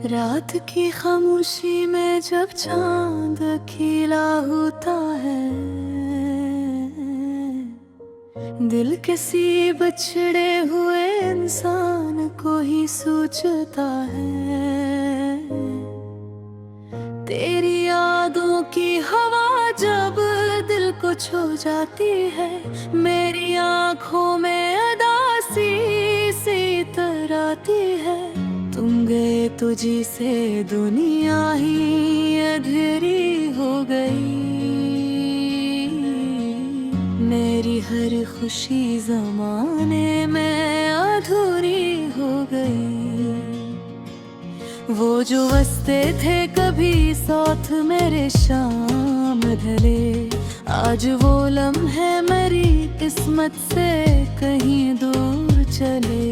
रात की खामोशी में जब चांद खिला होता है, दिल किसी बिछड़े हुए इंसान को ही सोचता है। तेरी यादों की हवा जब दिल को छू जाती है, मेरी आंखों में उदासी सी इतराती है। तुम गए तुझी से दुनिया ही अधूरी हो गई, मेरी हर खुशी ज़माने में अधूरी हो गई। वो जो वस्ते थे कभी साथ मेरे शाम ढले, आज वो लम्हे मेरी किस्मत से कहीं दूर चले।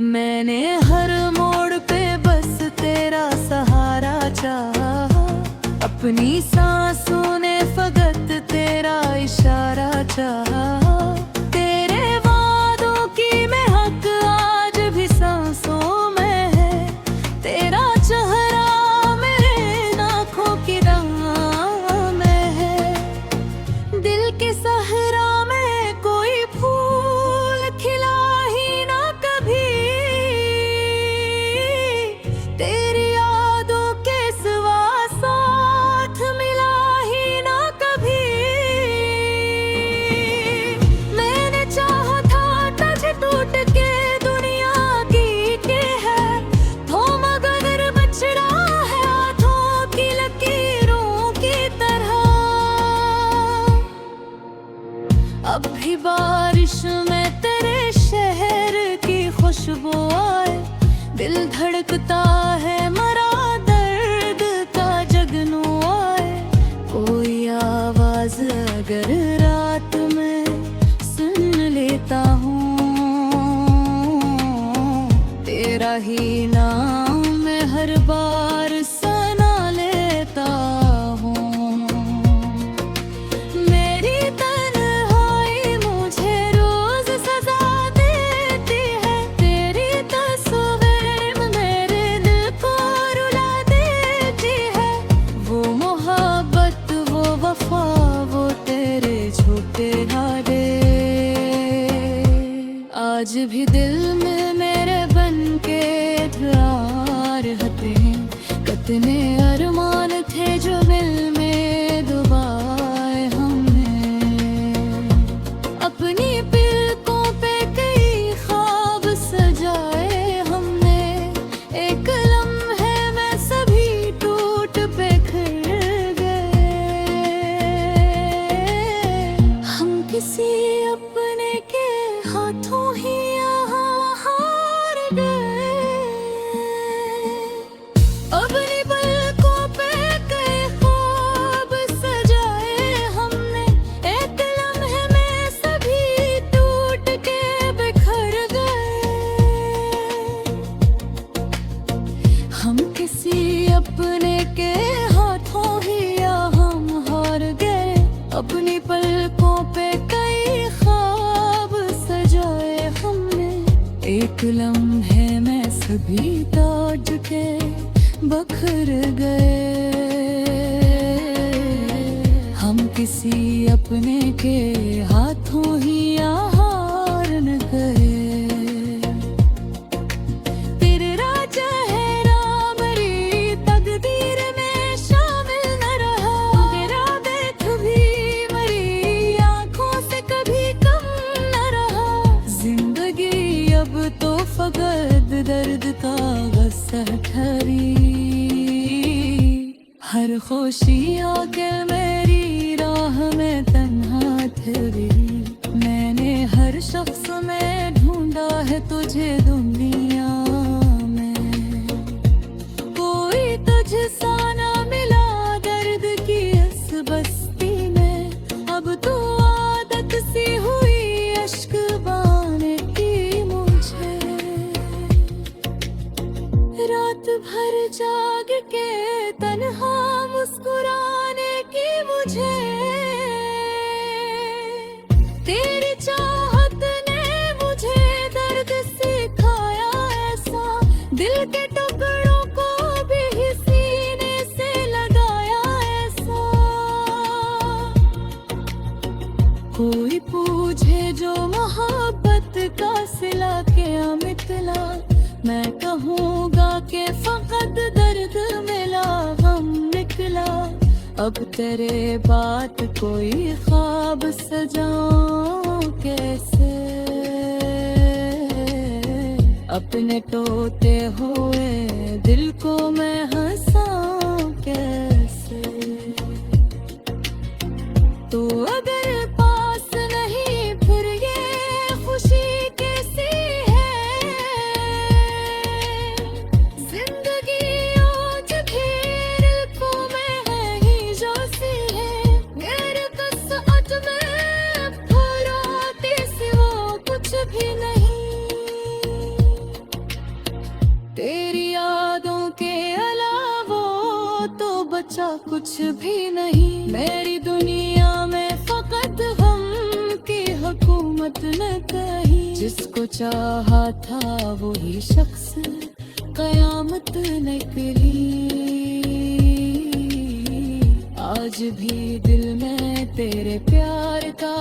मैंने हर मोड़ पे बस तेरा सहारा चाहा, अपनी सांसों ने फकत तेरा इशारा चाहा। तेरे वादों की मैं हक आज भी सांसों में है, तेरा चेहरा मेरे आँखों की राह में है। दिल के सहरा में कोई फूल खिला ही ना कभी, तेरी यादों के सिवा साथ मिला ही ना कभी। मैंने चाहा था तुझे टूट के दुनिया की के है, तो मगर बच रहा है हाथों की लकीरों की तरह। अब भी बारिश में तेरे शहर की खुशबू आए, दिल धड़कता है मरा दर्द का जगनू आए। कोई आवाज अगर रात में सुन लेता हूँ, तेरा ही नाम मैं हर बार सना लेता हूँ। मेरी तन्हाई मुझे रोज सजा देती है, तेरी तस्वीर मेरे दिल को रुला देती है। वो मोहब्बत वो वफा वो तेरे झूठे वादे, आज भी दिल में मेरे बन के द्वार हते हैं। कितने अरमान थे जो दिल में डुबाए हमने, अपनी पलकों पे कई ख्वाब सजाए हमने। एक लम्हे में सभी टूट बिखर गए, हम किसी अपने के हाथों ही यहाँ हार गए। अपनी पलकों पे कई ख्वाब सजाए हमने, एक लम्हे में सभी टूट के बिखर गए। हम किसी अपने के हाथों ही यहाँ हार गए, अपनी पलकों पे कई ख्वाब सजाए हमने। एक लम्हे में सभी टूट के बखर गए, हम किसी अपने के हाथों ही हार न गए। तेरा चेहरा मेरी तकदीर में शामिल न रहा, तेरा देख भी मेरी आंखों से कभी कम न रहा। जिंदगी अब तो फकत दर्द का गस्सा ठहरी, हर खुशी आके मेरी राह में तन्हा ठहरी। मैंने हर शख्स में ढूंढा है तुझे दुनिया में, कोई तुझसा ना मिला दर्द की इस बस्ती में। अब तो आदत सी हुई अश्क बहाने की मुझे, रात भर जाग के तन्हा मुस्कुराने की मुझे। तेरी चाहत ने मुझे दर्द सिखाया ऐसा, अब तेरे बात कोई ख्वाब सजाऊं कैसे, अपने टूटे हुए दिल को मैं हंसाऊं कैसे। तू अगर पास नहीं फिर ये खुशी कैसी है, जिंदगी आज भी दिल को मैं है ही जो सी है। मेरे कसअत में फराते सिवा कुछ भी नहीं, तेरी यादों के अलावा तो बचा कुछ भी नहीं। मेरी दुनिया में फकत हम की हुकूमत न कहीं, जिसको चाहा था वही शख्स कयामत निकली। आज भी दिल में तेरे प्यार का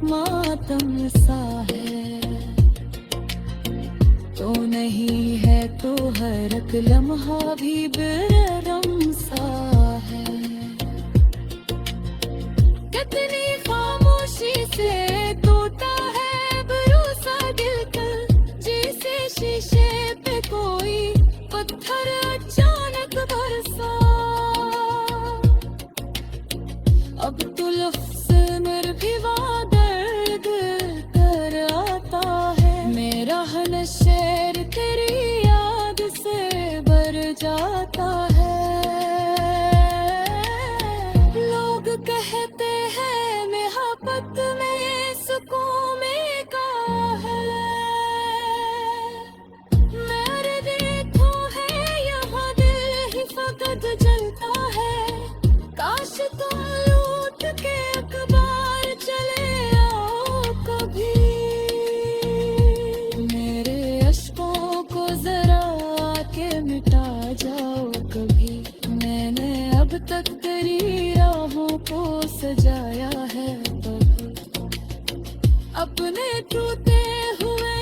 मातम सा है, तो नहीं है तो हर एक लम्हा भी बेरहम सा है। कितनी खामोशी से टूटा है भरोसा दिल का, जैसे शीशे पे कोई पत्थर अचानक बरसा। अब तो लफ्ज़ मेरे भी दर्द कर आता है, मेरा हर शेर तेरी याद से भर जाता है। लोग कहते हैं मोहब्बत में सुकून में का है, मेरे देखो है यहाँ दिल ही फकत जलता है। काश तुम लूट के अखबार चले आओ कभी, मेरे अश्कों को जरा के मिटा जाओ कभी। मैंने अब तक तेरी राहों को सजाया है कभी, अपने टूटे हुए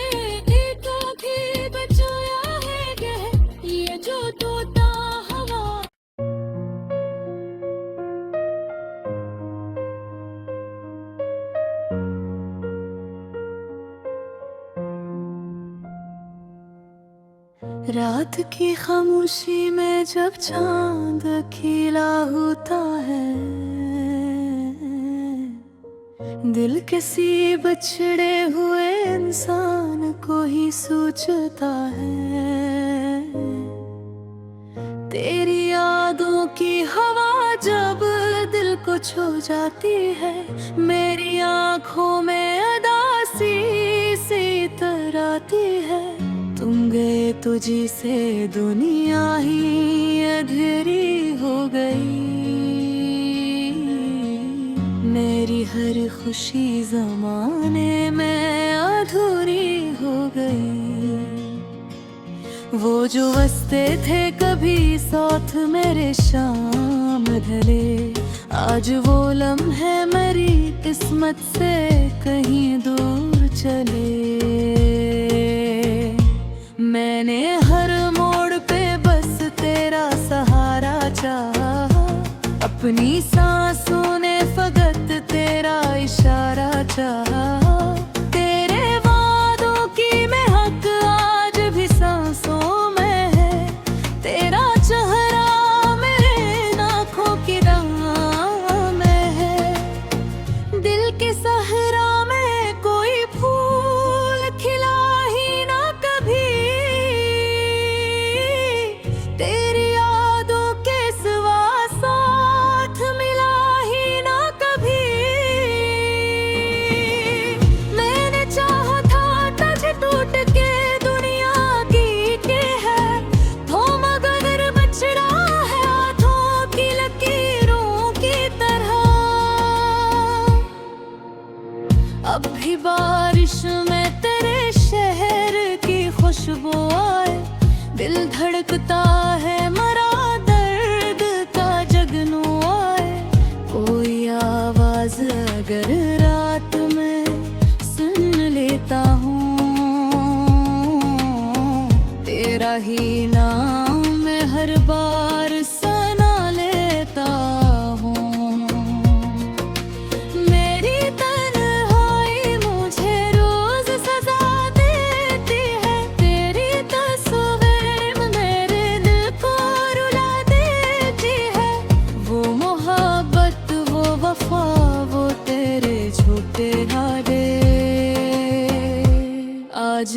ईंटों की बचाया है कह ये जो टूटा हवा। रात की खामोशी में जब चांद खिला होता है, दिल किसी बिछड़े हुए इंसान को ही सोचता है। तेरी यादों की हवा जब दिल को छू जाती है, मेरी आँखों में उदासी सी इतराती है। तुम गए तुझी से दुनिया ही अधूरी हो गई, मेरी हर खुशी ज़माने में अधूरी हो गई। वो जो वस्ते थे कभी साथ मेरे शाम ढले, आज वो लम्हे मेरी किस्मत से कहीं दूर चले। मैंने हर मोड़ पे बस तेरा सहारा चाहा, अपनी सांसों ने फकत तेरा इशारा चाहा। तेरे वादों की महक आज भी सांसों में है, तेरा चेहरा मेरे आँखों की राह में है। दिल के सहरा में कोई फूल खिला ही ना कभी, तेरी यादों के सिवा साथ मिला ही ना कभी। मैंने चाहा था तुझे टूट के दुनिया की के है, तो मगर बच रहा है हाथों की लकीरों की तरह। अब भी बारिश में तेरे शहर की खुशबू आए, दिल धड़कता है मरा दर्द का जगनू आए। कोई आवाज अगर रात में सुन लेता हूँ, तेरा ही नाम मैं हर बार सना लेता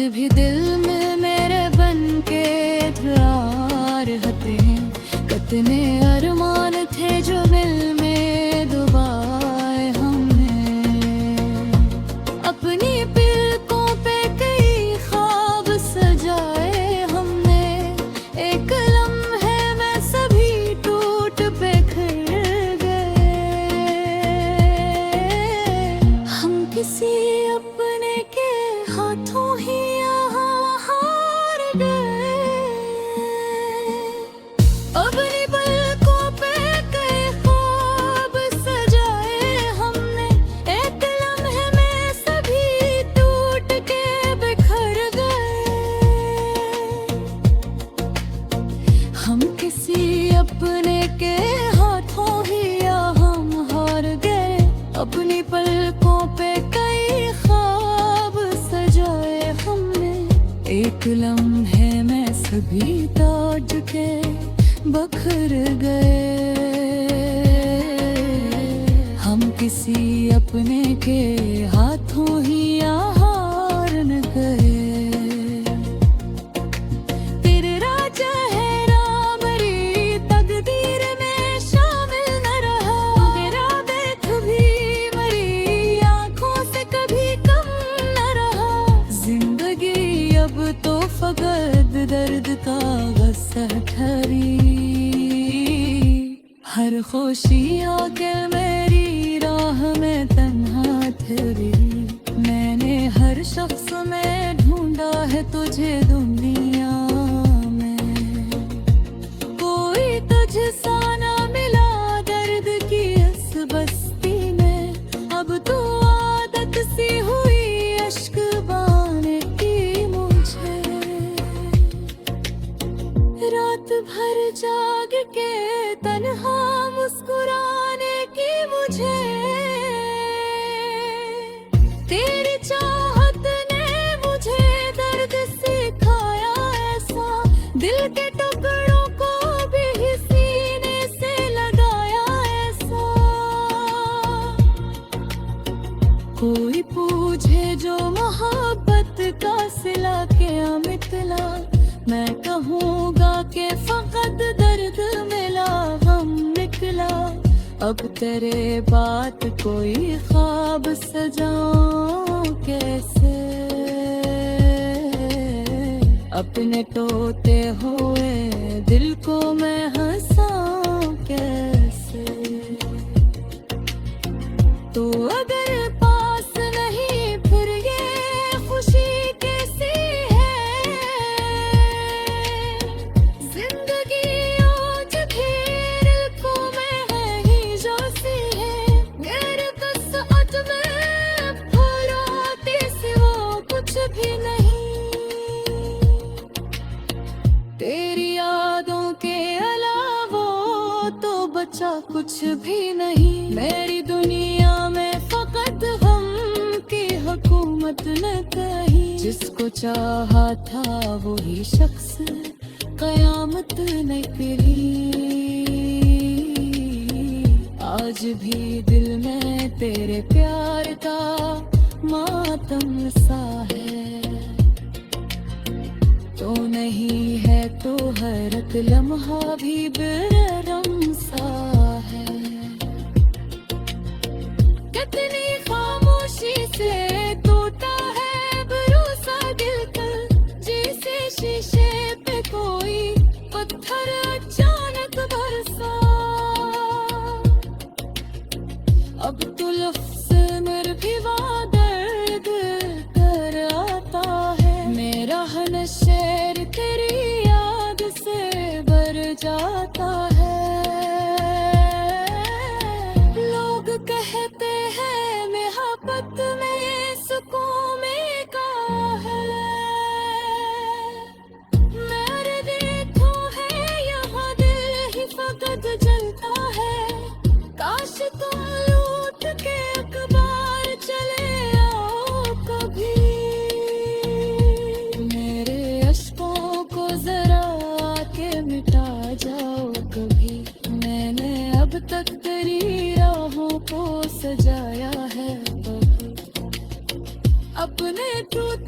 भी दिल में मेरे बन के द्वार हते हैं। कितने अरमान थे जो दिल में डुबाए हमने, अपनी पलकों पे कई ख्वाब सजाए हमने। एक लम्हे में सभी टूट बिखर गए। हम किसी अपने के हाथों ही यहाँ हार गए। अपनी पलकों पे कई ख्वाब सजाए हमने, एक लम्हे में सभी टूट के बिखर गए। हम किसी अपने के हाथों ही यहाँ हार गए। अपनी पलकों पे कई ख्वाब सजाए हमने, एक लम्हे में सभी टूट के बिखर गए। हम किसी अपने के हाथों ही यहाँ हार न गए। तेरे राजा है राम री तकदीर में शामिल न रहा। तेरा देख भी मरी आंखों से कभी कम न रहा। जिंदगी अब तो फकत दर्द का गस्सा ठहरी। हर खुशी आके मेरी राह में तन्हा ठहरी। मैंने हर शख्स में ढूंढा है तुझे दुनिया में, कोई तुझसा ना मिला दर्द की इस बस्ती में। अब तो आदत सी हुई अश्क बहाने की मुझे। रात भर जाग के तन्हा मुस्कुराने की मुझे। तेरी चाहत ने मुझे दर्द सिखाया ऐसा, दिल के टुकड़ों को भी सीने से लगाया ऐसा। कोई पूछे जो मोहब्बत का सिला क्या मिटला, मैं कहूँगा कि फकत दर्द मिला गम निकला। अब तेरे बात कोई ख्वाब सजाऊं कैसे, अपने टूटे हुए दिल को मैं हंसाऊं कैसे। तो अगर पास नहीं फिर ये खुशी कैसी है। जिंदगी आज घेर को मैं है ही जो सी है। मेरे कसअत में फराते सिवा कुछ भी नहीं। तेरी यादों के अलावा तो बचा कुछ भी नहीं। मेरी दुनिया में फकत हम की हुकूमत न कहीं। जिसको चाहा था वही शख्स कयामत निकली। आज भी दिल में तेरे प्यार का मातम सा है। तो नहीं है तो हर एक लम्हा भी बेरहम सा है। कितनी खामोशी से टूटा है भरोसा दिल का, जैसे शीशे पे कोई पत्थर अचानक बरसा। अब तो लफ्ज़ मेरे भी दर्द कर आता है। मेरा हर शेर तेरी याद से भर जाता है। लोग कहते हैं मोहब्बत में सुकून में का है। मेरे देखो है यहाँ दिल ही फकत जलता है। काश तुम लूट के अखबार चले आओ कभी। मेरे अश्कों को जरा के मिटा जाओ कभी। मैंने अब तक तेरी राहों को सजाया है अपने टूटे